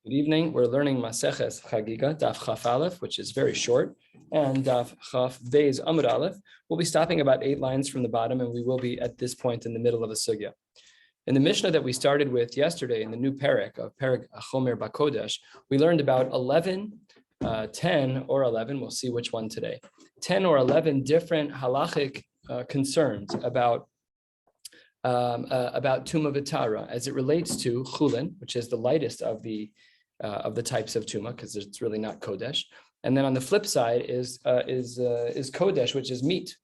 Good evening. We're learning Maseches Chagigah, Daf Chaf Aleph, which is very short, and Daf Chaf Beis Amud Aleph. We'll be stopping about 8 lines from the bottom, and we will be at this point in the middle of a sugya. In the Mishnah that we started with yesterday, in the new Perek of Perek Chomer Bakodesh, we learned about 10 or 11, we'll see which one today, 10 or 11 different halachic concerns about Tumah V'Tara as it relates to Chulin, which is the lightest of the types of Tumah, because it's really not Kodesh. And then on the flip side is Kodesh, which is meat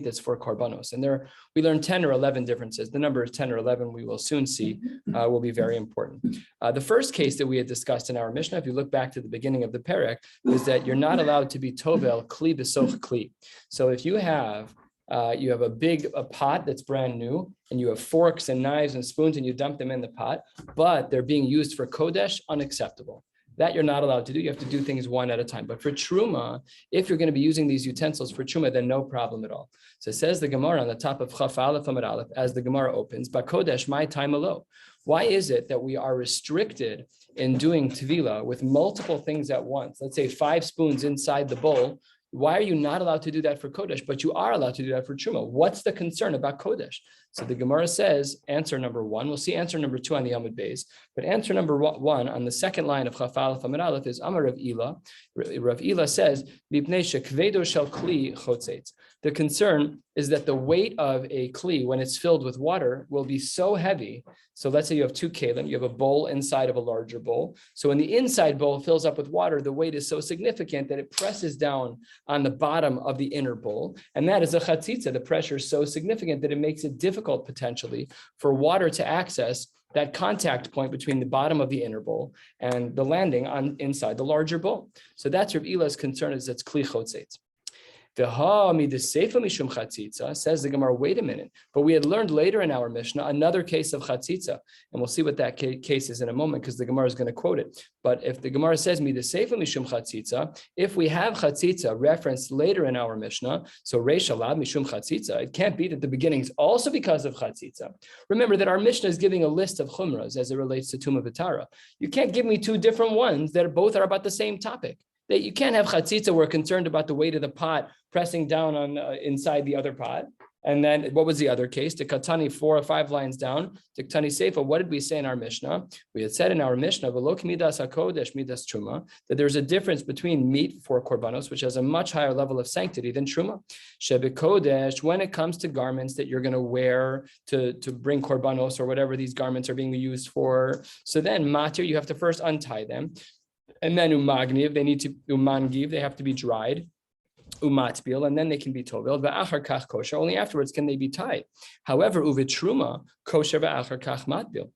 that's for Korbanos. And there we learned 10 or 11 differences. The number of 10 or 11 we will soon see will be very important. The first case that we had discussed in our Mishnah, if you look back to the beginning of the Perek, is that you're not allowed to be Tovel Kli B'Soch Kli. So if you have a pot that's brand new, and you have forks and knives and spoons, and you dump them in the pot, but they're being used for Kodesh, unacceptable. That you're not allowed to do. You have to do things one at a time. But for Truma, if you're going to be using these utensils for Truma, then no problem at all. So it says the Gemara on the top of Chaf Aleph Amud Aleph, as the Gemara opens, Bakodesh, my time alone. Why is it that we are restricted in doing Tevila with multiple things at once? Let's say 5 spoons inside the bowl. Why are you not allowed to do that for Kodesh, but you are allowed to do that for Truma? What's the concern about Kodesh? So the Gemara says, answer number 1. We'll see answer number 2 on the Amud Beis, but answer number 1 on the second line of Chaf Aleph Amud Aleph is Amar Rav Ila. Rav Ila says, Mipnei shekvedo shel kli chotzetz. The concern is that the weight of a kli, when it's filled with water, will be so heavy. So let's say you have 2 kalim, you have a bowl inside of a larger bowl. So when the inside bowl fills up with water, the weight is so significant that it presses down on the bottom of the inner bowl. And that is a chatzitza. The pressure is so significant that it makes it difficult potentially for water to access that contact point between the bottom of the inner bowl and the landing on inside the larger bowl. So that's Rav Ila's concern, is it's kli chotzetz. Says the Gemara, wait a minute. But we had learned later in our Mishnah another case of chatzitza, and we'll see what that case is in a moment, because the Gemara is going to quote it. But if the Gemara says midaseifa mishum chatzitza, if we have chatzitza referenced later in our Mishnah, so reish alad mishum chatzitza, it can't be that the beginning is also because of chatzitza. Remember that our Mishnah is giving a list of chumras as it relates to Tumah V'Tara. You can't give me 2 different ones that both are about the same topic. That you can't have chatzitza, we're concerned about the weight of the pot pressing down on inside the other pot. And then what was the other case? The Katani 4 or 5 lines down, the Katani Seifa, what did we say in our Mishnah? We had said in our Mishnah, V'lo midas hakodesh midas truma, that there's a difference between meat for korbanos, which has a much higher level of sanctity than truma. Shebekodesh, when it comes to garments that you're going to wear to bring korbanos or whatever these garments are being used for, so then matir, you have to first untie them. And then umagniv, they have to be dried, umatbil, and then they can be tovel. Va'achar kach kosher. Only afterwards can they be tied. However, uvitruma kosher va'achar kach matbil.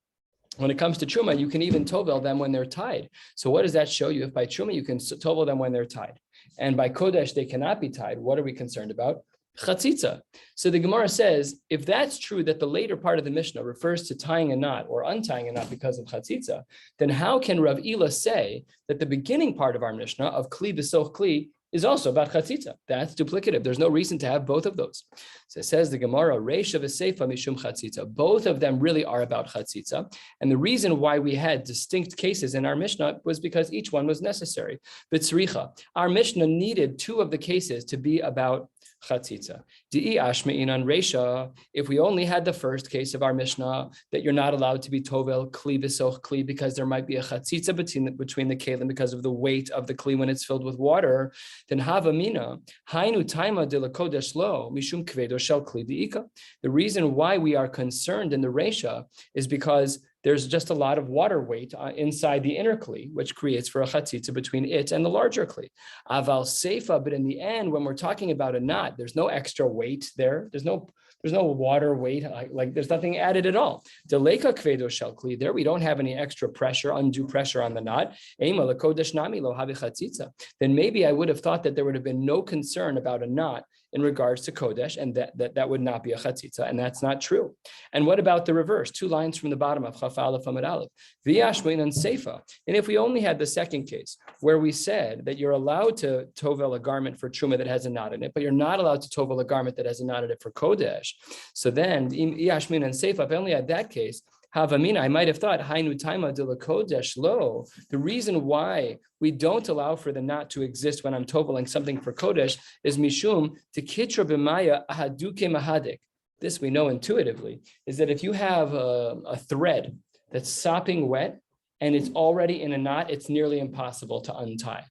When it comes to truma, you can even tovel them when they're tied. So what does that show you? If by truma you can tovel them when they're tied, and by kodesh they cannot be tied, what are we concerned about? Chatzitza. So the Gemara says, if that's true, that the later part of the Mishnah refers to tying a knot or untying a knot because of chatzitza, then how can Rav Ila say that the beginning part of our Mishnah of kli b'soch kli is also about chatzitza? That's duplicative. There's no reason to have both of those. So it says the Gemara, Reisha v'Seifa mishum chatzitza. Both of them really are about chatzitza. And the reason why we had distinct cases in our Mishnah was because each one was necessary. But tzricha, our Mishnah needed 2 of the cases to be about chatzitza. Di'i ashme'in on reisha, if we only had the first case of our Mishnah, that you're not allowed to be tovel kli b'soch kli because there might be a chatzitza between the kelim because of the weight of the kli when it's filled with water, then havamina hainu taima de la kodesh lo mishum kvedo shel kli di'ika. The reason why we are concerned in the reisha is because there's just a lot of water weight inside the inner kli, which creates for a chatzitza between it and the larger kli. Aval seifa, but in the end, when we're talking about a knot, there's no extra weight there. There's no water weight, like there's nothing added at all. Deleka kvedo shel kli, there we don't have any extra pressure, undue pressure on the knot. Ema lekodesh nami lo havi chatzitza. Then maybe I would have thought that there would have been no concern about a knot in regards to kodesh, and that would not be a chatzitza, and that's not true. And what about the reverse? 2 lines from the bottom of Chaf Aleph Amud Aleph, v'yashmein and seifa. And if we only had the second case, where we said that you're allowed to tovel a garment for truma that has a knot in it, but you're not allowed to tovel a garment that has a knot in it for kodesh, so then yashmein and seifa, if I only had that case, Havamina, I might have thought, Hainu Taima de la Kodesh lo. The reason why we don't allow for the knot to exist when I'm toveling something for Kodesh is Mishum to Kitra b'maya ahaduke mahadik. This we know intuitively, is that if you have a thread that's sopping wet and it's already in a knot, it's nearly impossible to untie.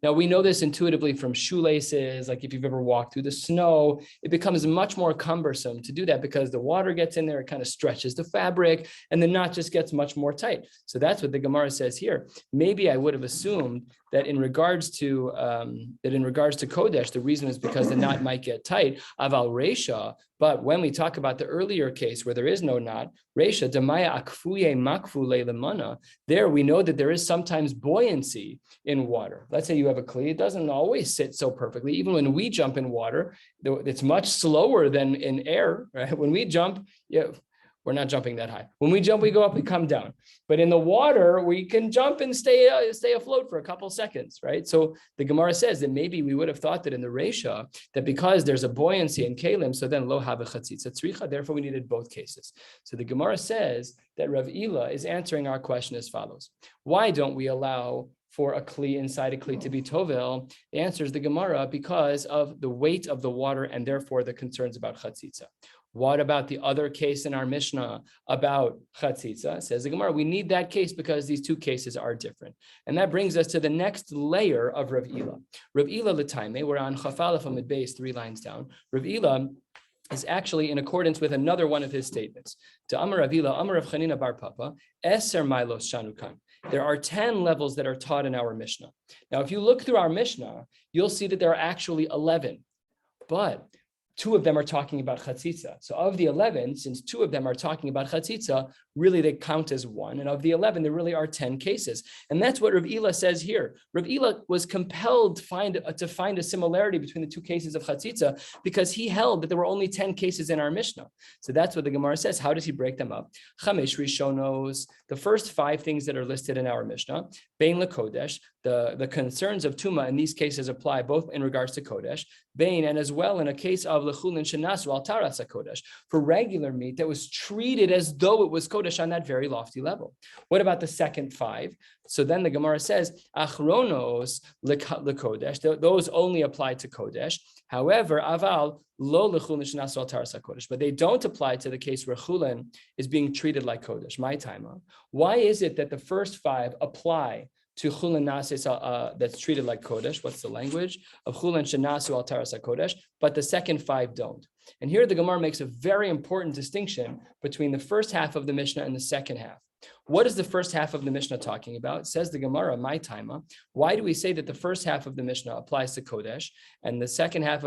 Now, we know this intuitively from shoelaces, like if you've ever walked through the snow, it becomes much more cumbersome to do that because the water gets in there, it kind of stretches the fabric, and the knot just gets much more tight. So that's what the Gemara says here. Maybe I would have assumed that in regards to Kodesh, the reason is because the knot might get tight, aval reisha. But when we talk about the earlier case where there is no knot, reisha demaya akfuye makfu leilemana, there we know that there is sometimes buoyancy in water. Let's say you have a kli, it doesn't always sit so perfectly. Even when we jump in water, it's much slower than in air, right? When we jump, we're not jumping that high. When we jump, we go up, we come down. But in the water, we can jump and stay afloat for a couple seconds, right? So the Gemara says that maybe we would have thought that in the Reisha, that because there's a buoyancy in Kalim, so then lo have a chatzitza tzricha, therefore we needed both cases. So the Gemara says that Rav Ila is answering our question as follows. Why don't we allow for a kli inside a kli to be tovel? The answer is the Gemara, because of the weight of the water and therefore the concerns about chatzitza. What about the other case in our Mishnah about chatzitza? Says the Gemara, we need that case because these two cases are different. And that brings us to the next layer of Rav Ila. Rav Ila l'taime, we're on Chafalef Amid Beis, 3 lines down. Rav Ila is actually in accordance with another one of his statements. To Amar Rav Ila, Amar Rav Chanina bar Papa, Eser Milos Shanukan. There are 10 levels that are taught in our Mishnah. Now, if you look through our Mishnah, you'll see that there are actually 11. But 2 of them are talking about chatzitza. So of the 11, since 2 of them are talking about chatzitza, really they count as 1. And of the 11, there really are 10 cases. And that's what Rav Ila says here. Rav Ila was compelled to find a similarity between the 2 cases of chatzitza because he held that there were only 10 cases in our Mishnah. So that's what the Gemara says. How does he break them up? Chamesh Rishonos, the first 5 things that are listed in our Mishnah, Bein LeKodesh, the concerns of Tuma in these cases apply both in regards to Kodesh, Bein, and as well in a case of Lechulin Shenasu Al Taras HaKodesh, for regular meat that was treated as though it was Kodesh on that very lofty level. What about the second 5? So then the Gemara says, Achronos LeKodesh, those only apply to Kodesh. However, Aval lo lechulin shenasu al taras hakodesh, but they don't apply to the case where chulin is being treated like Kodesh. My time. Why is it that the first 5 apply to chulin nases that's treated like Kodesh? What's the language of chulin shenasu al taras hakodesh? But the second 5 don't. And here the Gemara makes a very important distinction between the first half of the Mishnah and the second half. What is the first half of the Mishnah talking about? It says the Gemara, my taima. Why do we say that the first half of the Mishnah applies to Kodesh, and the second half?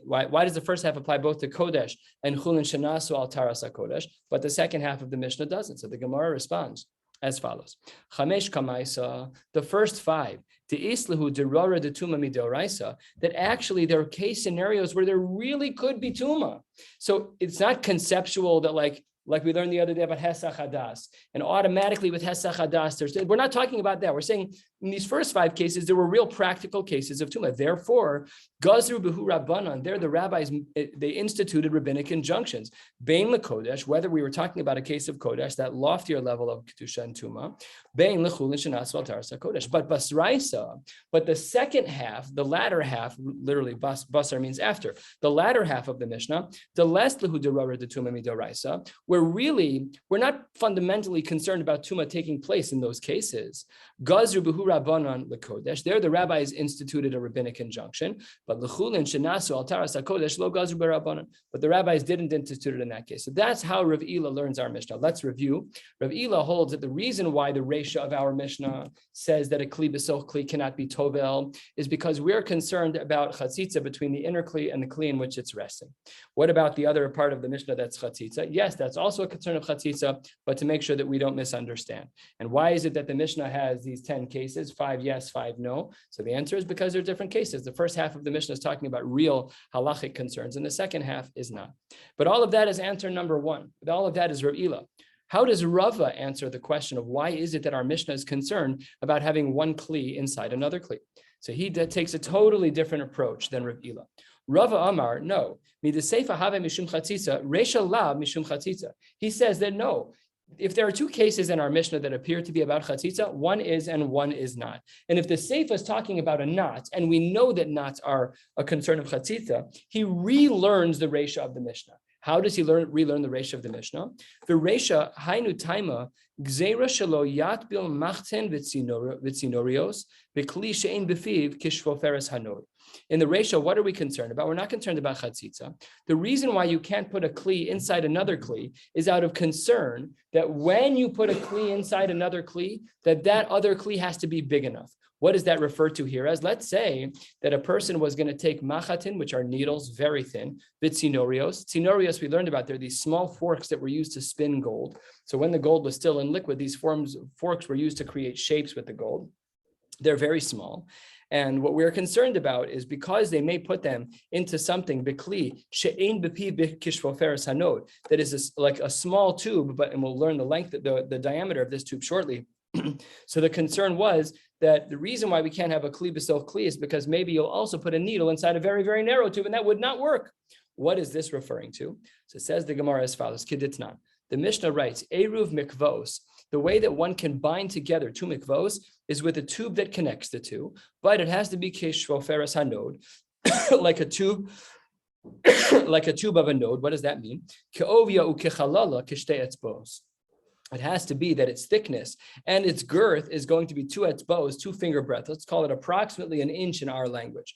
Why does the first half apply both to Kodesh and chulin shenasu al taras hakodesh, but the second half of the Mishnah doesn't? So the Gemara responds as follows: Chamesh kamaisa, the first 5, to islahu derara de tuma midoraisa, that actually there are case scenarios where there really could be tuma. So it's not conceptual that like we learned the other day about Hesach Hadas, and automatically with Hesach Hadas, we're not talking about that. We're saying in these first 5 cases, there were real practical cases of Tumah. Therefore, Gazru Behu Rabbanan, there the rabbis, they instituted rabbinic injunctions. Bein LeKodesh, whether we were talking about a case of Kodesh, that loftier level of Kedusha and Tumah, Bein LeChulin Shenasu Al Taras HaKodesh. But Basraisa, but the second half, the latter half, literally Basar means after, the latter half of the Mishnah, the less Lehu Derara de Tumah Midoraisa, we're not fundamentally concerned about Tumah taking place in those cases. Gazru Behu Rabbanan LeKodesh, there the rabbis instituted a rabbinic injunction, but L'chulin Shenasu Al Taras HaKodesh Lo Gazru Berabbanan, but the rabbis didn't institute it in that case. So that's how Rav Ila learns our Mishnah. Let's review. Rav Ila holds that the reason why the Reisha of our Mishnah says that a Kli B'soch Kli cannot be Tovel is because we're concerned about Chatzitza between the inner Kli and the Kli in which it's resting. What about the other part of the Mishnah that's Chatzitza? Yes, that's also a concern of Chatzitza, but to make sure that we don't misunderstand. And why is it that the Mishnah has these 10 cases, 5 yes, 5 no? So the answer is because they're different cases. The first half of the Mishnah is talking about real halachic concerns, and the second half is not. But all of that is answer number 1. All of that is Rav Ila. How does Rava answer the question of why is it that our Mishnah is concerned about having one Kli inside another Kli? So he takes a totally different approach than Rav Ila. Rava Amar, no. He says that no, if there are two cases in our Mishnah that appear to be about chatzitza, one is and one is not. And if the Seifa is talking about a knot, and we know that knots are a concern of chatzitza, he relearns the Reisha of the Mishnah. How does he relearn the Reisha of the Mishnah? The Reisha, hainu taima, gzeira shelo yatbil machten v'tzinorios, b'kli she'en b'fiv kishvoferes hanod. In the Reisha, what are we concerned about? We're not concerned about chatzitza. The reason why you can't put a kli inside another kli is out of concern that when you put a kli inside another kli, that other kli has to be big enough. What does that refer to here as? Let's say that a person was going to take machatin, which are needles, very thin, vitzinorios. Tzinorios, we learned about, they're these small forks that were used to spin gold. So when the gold was still in liquid, these forks were used to create shapes with the gold. They're very small. And what we're concerned about is because they may put them into something, bikli, she'ein b'pi kishvoferes hanod, that is like a small tube, and we'll learn the length, the diameter of this tube shortly. So the concern was that the reason why we can't have a kli b'sof kli is because maybe you'll also put a needle inside a very, very narrow tube, and that would not work. What is this referring to? So it says the Gemara as follows, Kiditnan. The Mishnah writes, Eruv mikvos, the way that one can bind together two mikvos is with a tube that connects the two, but it has to be kishvoferes hanod, like a tube of a node. What does that mean? Ke'ovia ukechalala kishtei etzbos. It has to be that its thickness and its girth is going to be 2 etzbos, 2 finger breadth. Let's call it approximately an inch in our language.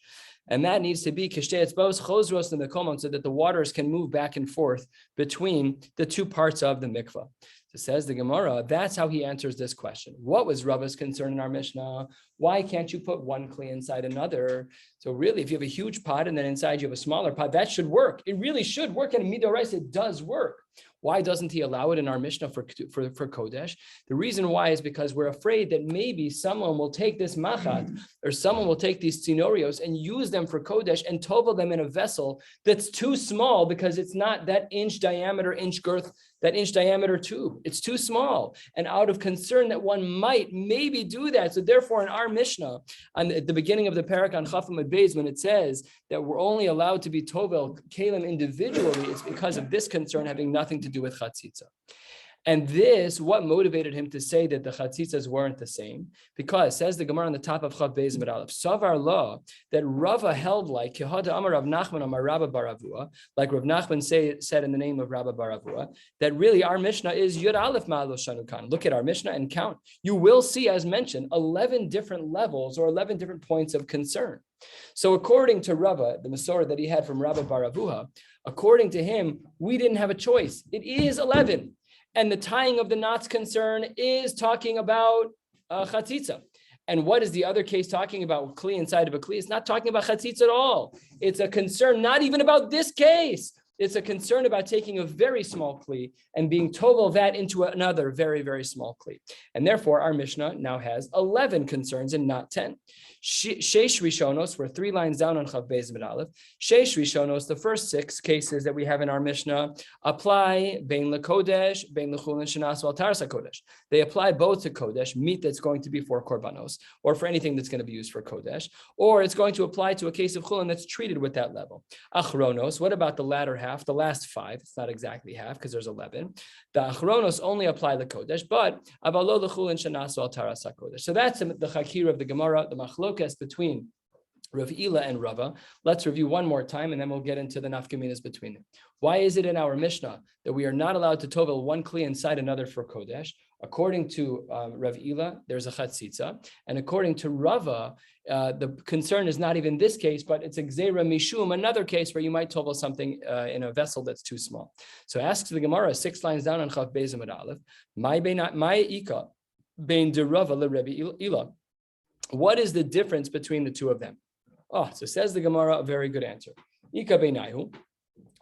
And that needs to be kishtei etzbos chozros l'mekomon, so that the waters can move back and forth between the two parts of the mikvah. So says the Gemara, that's how he answers this question. What was Rava's concern in our Mishnah? Why can't you put one kli inside another? So really, if you have a huge pot and then inside you have a smaller pot, that should work. It really should work. And in Midorais, it does work. Why doesn't he allow it in our Mishnah for Kodesh? The reason why is because we're afraid that maybe someone will take this machat or someone will take these tzinorios and use them for Kodesh and tovel them in a vessel that's too small because it's not that inch diameter, inch girth, that inch diameter tube. It's too small. And out of concern that one might maybe do that. So therefore, in our Mishnah, at the beginning of the parak on Chafam Ad Beis, when it says that we're only allowed to be tovel kalim individually, it's because of this concern having nothing to do with chatzitza. And this, what motivated him to say that the chatzitzas weren't the same? Because, says the Gemara on the top of Chav Beis Amud Aleph, Savar law, that Rava held like, Kehada Amar Rav Nachman Amar Rabba bar Avua, like Rav Nachman said in the name of Rabba bar Avua, that really our Mishnah is Yud Aleph Ma'alo Shanukan. Look at our Mishnah and count. You will see, as mentioned, 11 different levels or 11 different points of concern. So according to Rava, the Masorah that he had from Rabba bar Avua, according to him, we didn't have a choice. It is 11. And the tying of the knots concern is talking about chatzitza. And what is the other case talking about? Kli inside of a kli. It's not talking about chatzitza at all. It's a concern not even about this case. It's a concern about taking a very small kli and being tovel that into another very, very small kli. And therefore, our Mishnah now has 11 concerns and not 10. Sheish Rishonos, we're 3 lines down on Chav Beis Amud Aleph. Sheish Rishonos, the first 6 cases that we have in our Mishnah, apply bein lekodesh, bein lechulin shenas al taras hakodesh. They apply both to kodesh, meat that's going to be for korbanos, or for anything that's going to be used for kodesh, or it's going to apply to a case of chulin that's treated with that level. Achronos, what about the latter half, the last 5? It's not exactly half because there's 11. The achronos only apply the kodesh, but avalo lechulin shenas al taras hakodesh. So that's the chakir of the Gemara, the machlokas between Rav Ila and Rava. Let's review one more time, and then we'll get into the nafkaminas between them. Why is it in our Mishnah that we are not allowed to tovel one kli inside another for kodesh? According to Rav Ila, there's a chatzitza, and according to Rava, the concern is not even this case, but it's a gzeira mishum, another case where you might tovel something in a vessel that's too small. So asks the Gemara 6 lines down on Chav Beis Amud Aleph, my ika bein de Rava le Rabbi Ila. What is the difference between the two of them? Oh, so says the Gemara, a very good answer. Ika beinayu.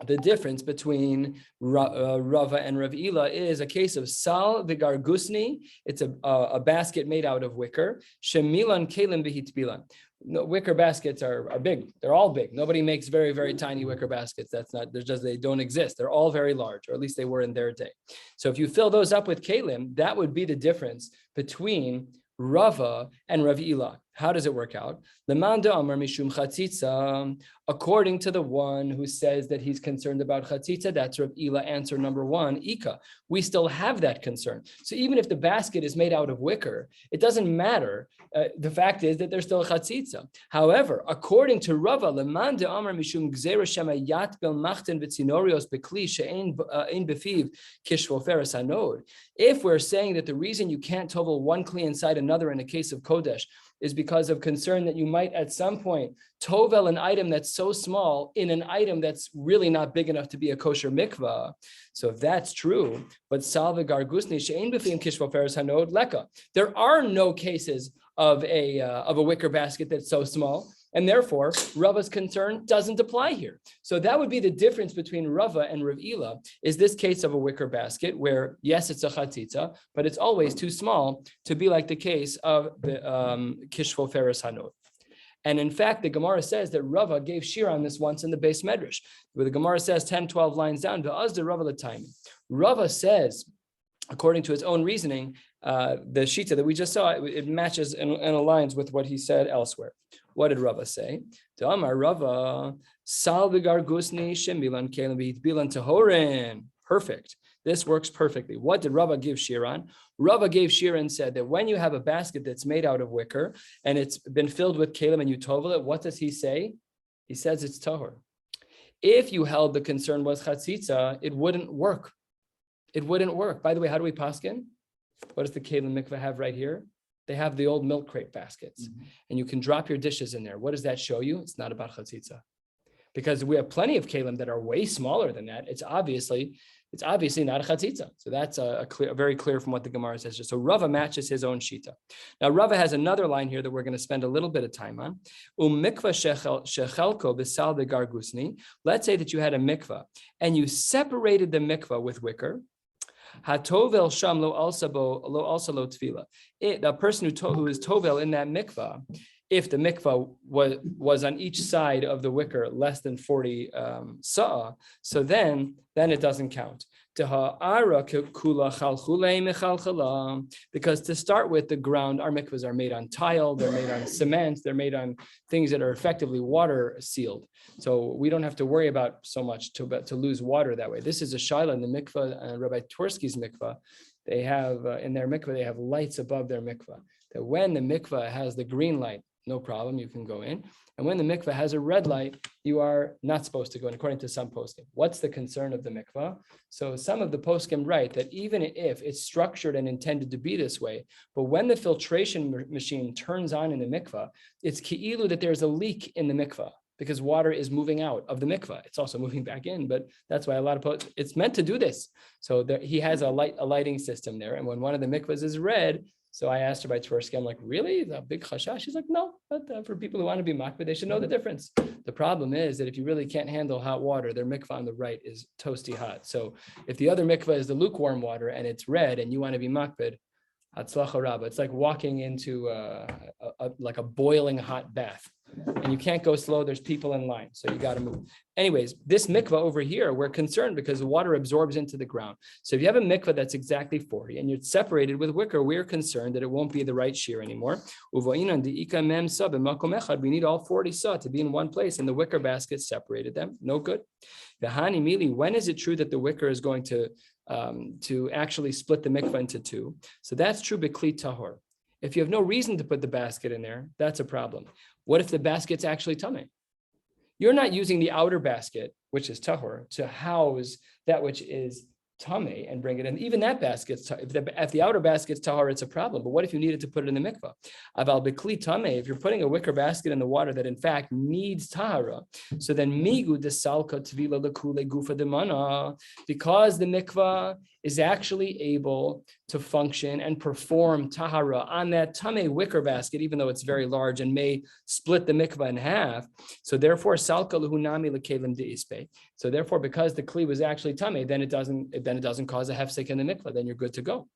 The difference between Rava and Rav Ila is a case of sal v'gargusni. It's a basket made out of wicker. Shemilan kelim v'hitbilan. No, wicker baskets are big. They're all big. Nobody makes very, very tiny wicker baskets. They don't exist. They're all very large, or at least they were in their day. So if you fill those up with kelim, that would be the difference between Rava and Rav Ila. How does it work out? According to the one who says that he's concerned about chatzitza, that's Rav Ila, answer number one, Ika. We still have that concern. So even if the basket is made out of wicker, it doesn't matter. The fact is that there's still a chatzitza. However, according to Rava, if we're saying that the reason you can't tovel one kli inside another in a case of kodesh is because of concern that you might at some point tovel an item that's so small in an item that's really not big enough to be a kosher mikvah. So if that's true, but salve gargusni she'ein b'fim kishvo feres hanod leka. There are no cases of a wicker basket that's so small, and therefore Rava's concern doesn't apply here. So that would be the difference between Rava and Rav Ila, is this case of a wicker basket where, yes, it's a chatzitza, but it's always too small to be like the case of the kishvo feres hanod. And in fact, the Gemara says that Rava gave shiur on this once in the Beis Medrash, where the Gemara says 10, 12 lines down, Rava says, according to his own reasoning, the shita that we just saw, it matches and aligns with what he said elsewhere. What did Rava say? Amar Rava, sal v'gargusni shemilan kelim v'hitbilan tahorin. Perfect. This works perfectly. What did Rava give shiur on? Rava gave shiur and said that when you have a basket that's made out of wicker and it's been filled with kelim and you tovel it, what does he say? He says it's tahor. If you held the concern was chatzitza, it wouldn't work. It wouldn't work. By the way, how do we paskin? What does the kelim mikveh have right here? They have the old milk crate baskets, and you can drop your dishes in there. What does that show you? It's not about chatzitza, because we have plenty of kelim that are way smaller than that. It's obviously not a chatzitza. So that's very clear from what the Gemara says. So Rava matches his own shita. Now Rava has another line here that we're going to spend a little bit of time on. Mikvah shechelko b'sal gargusni. Let's say that you had a mikvah and you separated the mikvah with wicker. Hatovel sham lo also lo tefila. The person who is tovel in that mikvah, if the mikvah was on each side of the wicker less than 40 sa'ah, so then it doesn't count. Because to start with, the ground, our mikvahs are made on tile, they're made on cement, they're made on things that are effectively water sealed. So we don't have to worry about so much to lose water that way. This is a shaila in the mikvah, Rabbi Twersky's mikvah. They have, in their mikvah, they have lights above their mikvah. That when the mikvah has the green light, no problem, you can go in. And when the mikvah has a red light, you are not supposed to go in, according to some poskim. What's the concern of the mikvah? So some of the poskim write that even if it's structured and intended to be this way, but when the filtration machine turns on in the mikvah, it's ki'ilu that there's a leak in the mikvah, because water is moving out of the mikvah. It's also moving back in, but that's why a lot of it's meant to do this. So he has a lighting system there. And when one of the mikvahs is red, so I asked her by Tversky, I'm like, really? The big chashash? She's like, no, but for people who want to be makbid, they should know the difference. The problem is that if you really can't handle hot water, their mikvah on the right is toasty hot. So if the other mikvah is the lukewarm water and it's red and you want to be makbid, hatzlacha rabba. It's like walking into like a boiling hot bath. And you can't go slow. There's people in line, so you got to move. Anyways, this mikvah over here, we're concerned because the water absorbs into the ground. So if you have a mikvah that's exactly 40 and you're separated with wicker, we're concerned that it won't be the right shiur anymore. We need all 40 saw to be in one place, and the wicker basket separated them. No good. When is it true that the wicker is going to actually split the mikvah into two? So that's true b'kli tahor. If you have no reason to put the basket in there, that's a problem. What if the basket's actually tameh? You're not using the outer basket, which is tahor, to house that which is tameh and bring it in. Even that basket's if the outer basket's tahor, it's a problem. But what if you needed to put it in the mikvah? Aval b'kli tameh, if you're putting a wicker basket in the water that in fact needs tahara, so then migu desalka tvila lekule gufa demana, because the mikvah is actually able to function and perform tahara on that tameh wicker basket, even though it's very large and may split the mikvah in half. So therefore, salka lehunami lekelim deispe. So therefore, because the kli was actually tameh, then it doesn't cause a hefsek in the mikvah. Then you're good to go.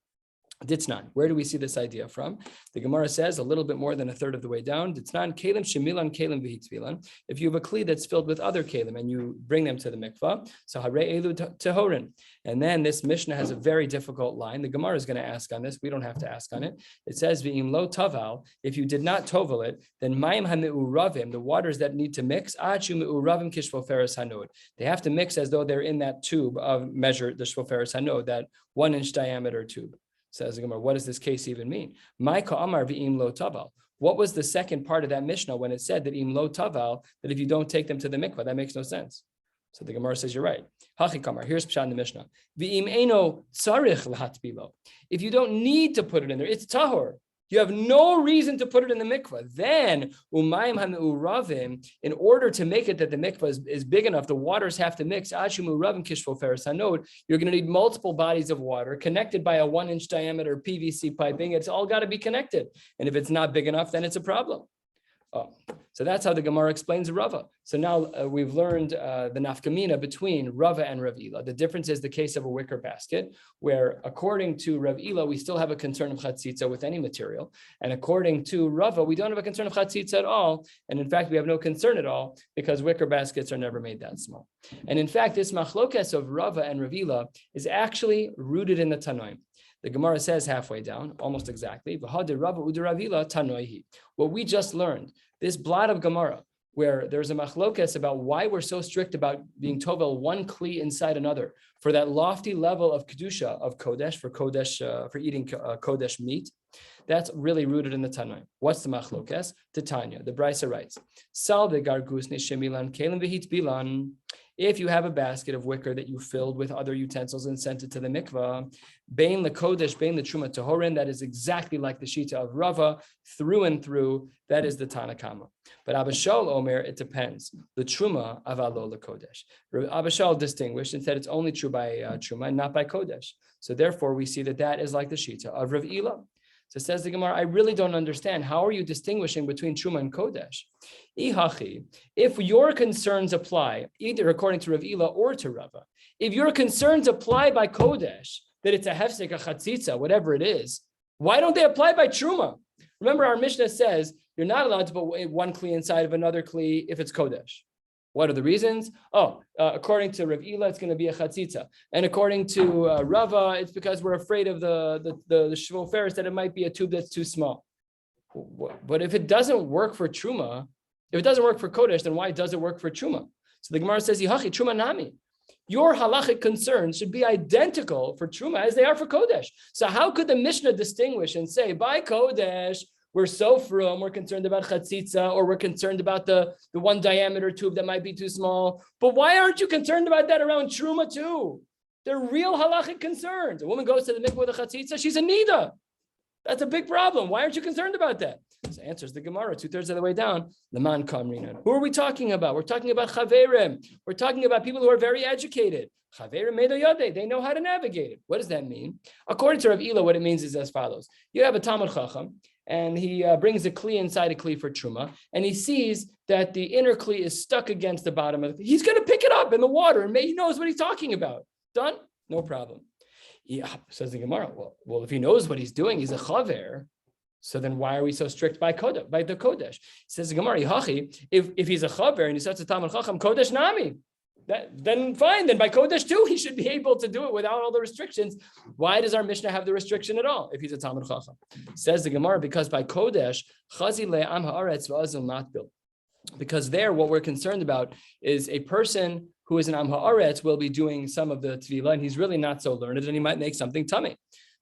Ditznan. Where do we see this idea from? The Gemara says a little bit more than a third of the way down. Ditznan kelim shemilan kelim v'hitzvilan. If you have a kli that's filled with other kelim and you bring them to the mikvah, so harei elu tehorin. And then this Mishnah has a very difficult line. The Gemara is going to ask on this. We don't have to ask on it. It says v'im lo taval. If you did not tovel it, then mayim ha'me'uravim, the waters that need to mix, achu me'uravim kishvoferes hanod. They have to mix as though they're in that tube of measure, the shvoferes hanod, that 1 inch diameter tube. Says the Gemara, what does this case even mean? What was the second part of that Mishnah when it said that im lo taval, that if you don't take them to the mikvah, that makes no sense. So the Gemara says, you're right. Hachi, here's Pshat in the Mishnah. If you don't need to put it in there, it's tahor. You have no reason to put it in the mikvah. Then, umayim ha'me'uravim, in order to make it that the mikvah is big enough, the waters have to mix. Ashu me'uravim kishvoferes hanod. You're going to need multiple bodies of water connected by a 1 inch diameter PVC piping. It's all got to be connected. And if it's not big enough, then it's a problem. Oh, so that's how the Gemara explains Rava. So now we've learned the nafkamina between Rava and Rav Ila. The difference is the case of a wicker basket, where according to Rav Ila, we still have a concern of chatzitza with any material. And according to Rava, we don't have a concern of chatzitza at all. And in fact, we have no concern at all because wicker baskets are never made that small. And in fact, this machlokes of Rava and Rav Ila is actually rooted in the Tanoim. The Gemara says halfway down, almost exactly, what we just learned, this blot of Gemara, where there's a machlokes about why we're so strict about being tovel one kli inside another for that lofty level of kedusha of kodesh, for eating kodesh meat. That's really rooted in the Tanoim. What's the machlokes? Titania, the Brisa writes, Salve gargus neshemilan kelim v'hit bilan. If you have a basket of wicker that you filled with other utensils and sent it to the mikvah, bein lekodesh, bein letruma tehorin, that is exactly like the shita of Rava, through and through, that is the Tana Kama. But Abba Shaul Omer, it depends. The truma avalo lekodesh. Abba Shaul distinguished and said it's only true by truma and not by kodesh. So therefore, we see that that is like the shita of Rav Ila. So says the Gemara, I really don't understand. How are you distinguishing between Truma and Kodesh? Ihachi, if your concerns apply, either according to Rav Ila or to Rava, if your concerns apply by Kodesh, that it's a hefsek, a chatzitza, whatever it is, why don't they apply by Truma? Remember, our Mishnah says you're not allowed to put one kli inside of another kli if it's Kodesh. What are the reasons? According to Rav Ila, it's going to be a chatzitza. And according to Rava, it's because we're afraid of the shvoferes that it might be a tube that's too small. But if it doesn't work for Truma, if it doesn't work for Kodesh, then why does it work for Truma? So the Gemara says, Yihachi Truma Nami. Your halachic concerns should be identical for Truma as they are for Kodesh. So how could the Mishnah distinguish and say, by Kodesh, we're so frum, we're concerned about chatzitza, or we're concerned about the 1 diameter tube that might be too small. But why aren't you concerned about that around Truma too? They're real halachic concerns. A woman goes to the mikvah with a chatzitza, she's a nida. That's a big problem. Why aren't you concerned about that? So answers the Gemara 2/3 of the way down. Leman kamrinan. Who are we talking about? We're talking about chaverim. We're talking about people who are very educated. Chaverim medoyade. They know how to navigate it. What does that mean? According to Rav Ila, what it means is as follows. You have a Talmud Chacham, and he brings a kli inside a kli for truma, and he sees that the inner kli is stuck against the bottom of it. He's going to pick it up in the water, and he knows what he's talking about. Done? No problem. Yeah, says the Gemara. Well, if he knows what he's doing, he's a chaver. So then why are we so strict by the Kodesh? Says the Gemara, if he's a chaver and he starts a Talmud Chacham, Kodesh Nami, then fine. Then by Kodesh too, he should be able to do it without all the restrictions. Why does our Mishnah have the restriction at all if he's a Talmud Chacham? Says the Gemara, because by Kodesh, Chazi le'am ha'aretz v'azil matbil. Because there, what we're concerned about is a person who is an Am Ha'aretz will be doing some of the Tefillah, and he's really not so learned, and he might make something tummy.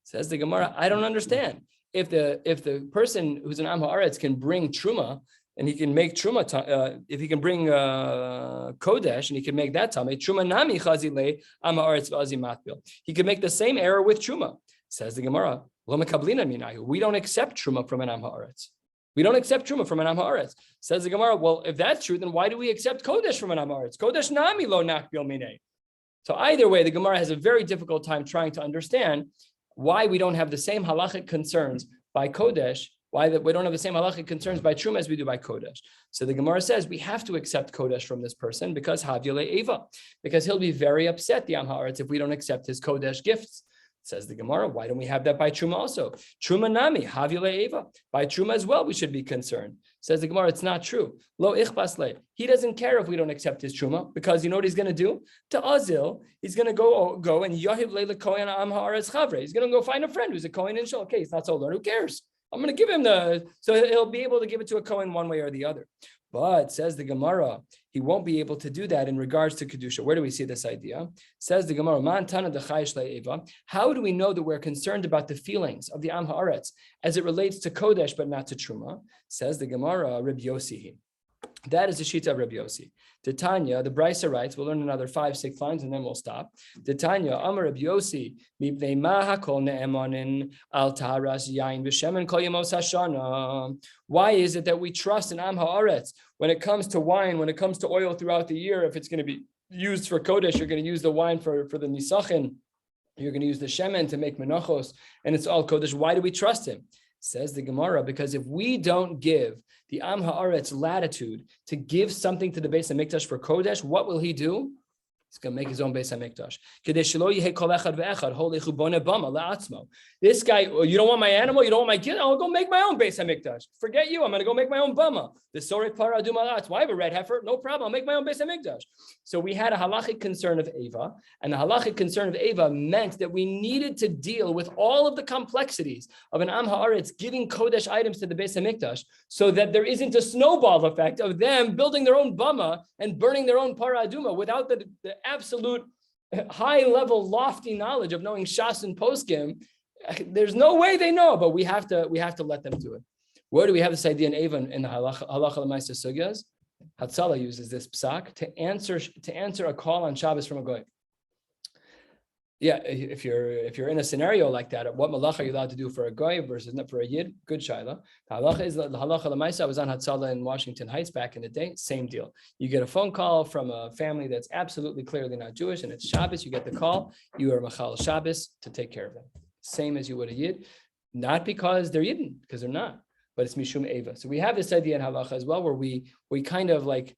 Says the Gemara, I don't understand. If the person who's an Am Ha'aretz can bring Truma, and he can make Truma, if he can bring Kodesh, and he can make that tummy, Truma nami chazi le Am Ha'aretz v'azi matbil. He can make the same error with Truma. Says the Gemara, Lo mekablina minayu. We don't accept Truma from an Am Ha'aretz. We don't accept Truma from an Am Ha'aretz. Says the Gemara, well, if that's true, then why do we accept Kodesh from an Am Ha'aretz? Kodesh nami lo nakbil minei. So either way, the Gemara has a very difficult time trying to understand why we don't have the same halachic concerns by Kodesh, why we don't have the same halachic concerns by Truma as we do by Kodesh. So the Gemara says we have to accept Kodesh from this person because Havyale Eva, because he'll be very upset, the Am Ha'aretz, if we don't accept his Kodesh gifts. Says the Gemara, why don't we have that by Truma also? Truma nami, havile eva. By Truma as well, we should be concerned. Says the Gemara, it's not true. Lo ichbas le. He doesn't care if we don't accept his Truma, because you know what he's going to do? To Azil, he's going to go and Yahiv leila kohen am haaretz chavre. He's going to go find a friend who's a kohen in shul. Okay, he's not so learned. Who cares? I'm going to give him so he'll be able to give it to a kohen one way or the other. But says the Gemara, he won't be able to do that in regards to Kedusha. Where do we see this idea? Says the Gemara, how do we know that we're concerned about the feelings of the Am Haaretz as it relates to Kodesh but not to Truma? Says the Gemara, Rabbi Yossi. That is the shita of Rabbi Yossi. Tanya, the Brisa writes, we'll learn another 5-6 lines and then we'll stop. Tanya, Amar Rabbi Yossi, mipnei ma hakol ne'emanin al taharas yain v'shemen kol yamos hashana. Why is it that we trust in Am Haaretz when it comes to wine, when it comes to oil throughout the year? If it's going to be used for Kodesh, you're going to use the wine for the Nisachin. You're going to use the shemen to make menachos, and it's all Kodesh. Why do we trust him? Says the Gemara, because if we don't give the Am Haaretz latitude to give something to the Beis HaMikdash for Kodesh, what will he do? He's going to make his own Beis HaMikdash. This guy, you don't want my animal, you don't want my kid, I'll go make my own Beis HaMikdash. Forget you, I'm going to go make my own bama. The Sorek Para Dumalat. Why have a red heifer? No problem, I'll make my own Beis HaMikdash. So we had a halachic concern of Eva, and the halachic concern of Eva meant that we needed to deal with all of the complexities of an Am Haaretz giving Kodesh items to the Beis HaMikdash, so that there isn't a snowball effect of them building their own bama and burning their own Para Aduma without the absolute high-level, lofty knowledge of knowing Shas and Poskim. There's no way they know, but we have to let them do it. Where do we have this idea in Eva in the halacha l'maisa sugyas? Hatzalah uses this psak to answer a call on Shabbos from a goy. Yeah, if you're in a scenario like that, what malach are you allowed to do for a goy versus not for a yid? Good shaila. The halacha is the halacha l'maisa. I was on Hatzalah in Washington Heights back in the day. Same deal. You get a phone call from a family that's absolutely clearly not Jewish, and it's Shabbos. You get the call. You are machal Shabbos to take care of them. Same as you would a yid, not because they're yidden, because they're not, but it's mishum eva. So we have this idea in halacha as well, where we kind of like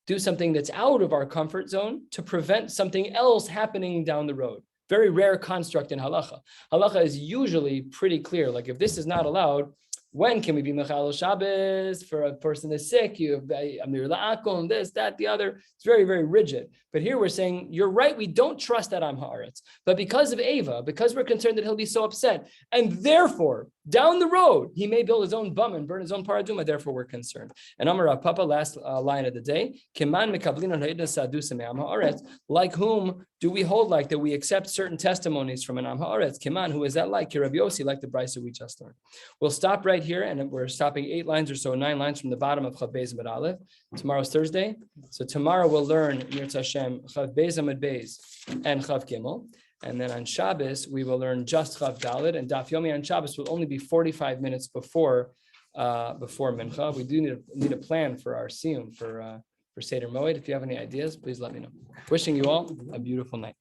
do something that's out of our comfort zone to prevent something else happening down the road. Very rare construct in halacha. Halacha is usually pretty clear. Like if this is not allowed, when can we be mechal Shabbos for a person that's sick? You have amir la'akum, this, that, the other. It's very, very rigid. But here we're saying, you're right, we don't trust that Am Haaretz. But because of Eva, because we're concerned that he'll be so upset, and therefore, down the road, he may build his own bum and burn his own paraduma, therefore we're concerned. And Amar Rav Papa, last line of the day, Kiman mekablin on ha'idna sadusa me Am Haaretz, like whom do we hold like that we accept certain testimonies from an Am Haaretz? Kiman, who is that like? Rabbi Yossi, like the Brisa we just learned. We'll stop right here, and we're stopping 8 lines or so, 9 lines from the bottom of Chav Beis Amud Aleph. Tomorrow's Thursday, so tomorrow we'll learn Yirtz Hashem Chav Beis Amud Beis and Chav Gimel, and then on Shabbos we will learn just Chav Daled, and Daf Yomi on Shabbos will only be 45 minutes before Mincha. We do need a plan for our siyum for Seder Moed. If you have any ideas, please let me know. Wishing you all a beautiful night.